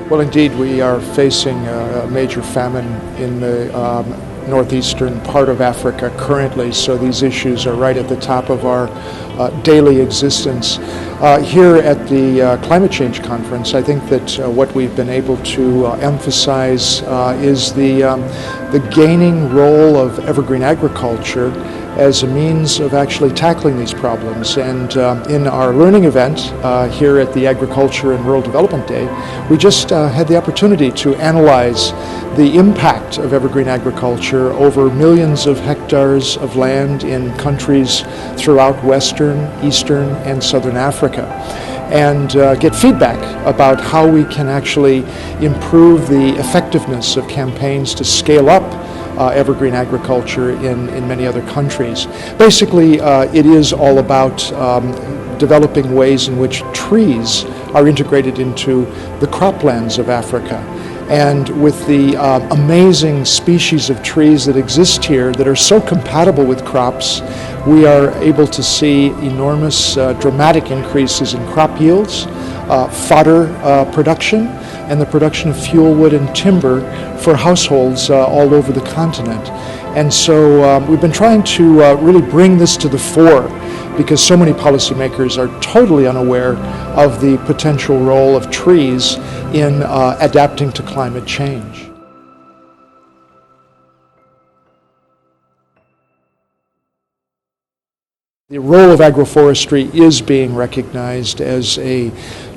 Well, indeed, we are facing a major famine in the northeastern part of Africa currently, so these issues are right at the top of our daily existence. Here at the Climate Change Conference, I think that what we've been able to emphasize is the gaining role of evergreen agriculture as a means of actually tackling these problems. And in our learning event here at the Agriculture and Rural Development Day, we just had the opportunity to analyze the impact of evergreen agriculture over millions of hectares of land in countries throughout Western, Eastern, and Southern Africa, and get feedback about how we can actually improve the effectiveness of campaigns to scale up evergreen agriculture in many other countries. Basically, it is all about developing ways in which trees are integrated into the croplands of Africa. And with the amazing species of trees that exist here that are so compatible with crops, we are able to see enormous, dramatic increases in crop yields, fodder production, and the production of fuel wood and timber for households all over the continent. And so we've been trying to really bring this to the fore, because so many policymakers are totally unaware of the potential role of trees in adapting to climate change. The role of agroforestry is being recognized as a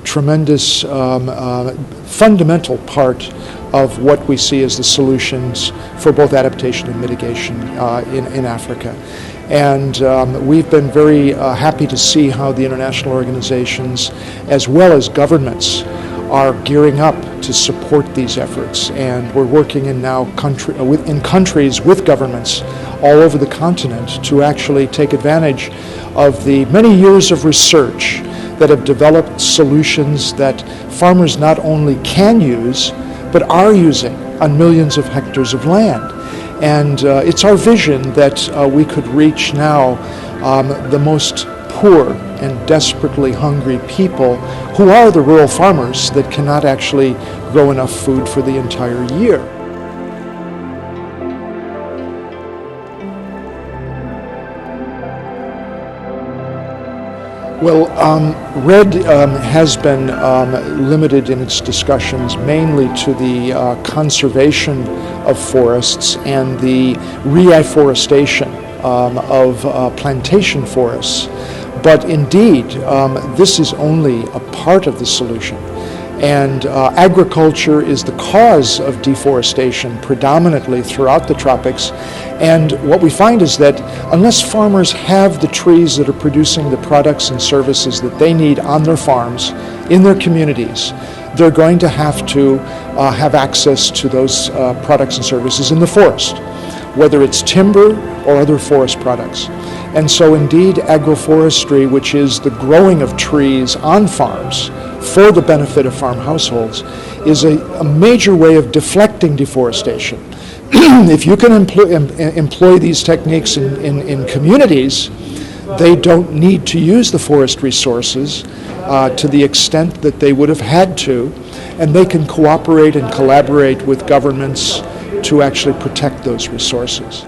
tremendous fundamental part of what we see as the solutions for both adaptation and mitigation in Africa. And we've been very happy to see how the international organizations as well as governments are gearing up to support these efforts. And we're working in countries with governments all over the continent to actually take advantage of the many years of research that have developed solutions that farmers not only can use, but are using on millions of hectares of land. And it's our vision that we could reach now the most poor and desperately hungry people who are the rural farmers that cannot actually grow enough food for the entire year. Well, RED has been limited in its discussions mainly to the conservation of forests and the re-forrestation of plantation forests. But indeed, this is only a part of the solution. And agriculture is the cause of deforestation predominantly throughout the tropics. And what we find is that unless farmers have the trees that are producing the products and services that they need on their farms, in their communities, they're going to have have access to those products and services in the forest, whether it's timber or other forest products. And so indeed, agroforestry, which is the growing of trees on farms for the benefit of farm households, is a major way of deflecting deforestation. If you can employ these techniques in communities, they don't need to use the forest resources to the extent that they would have had to, and they can cooperate and collaborate with governments to actually protect those resources.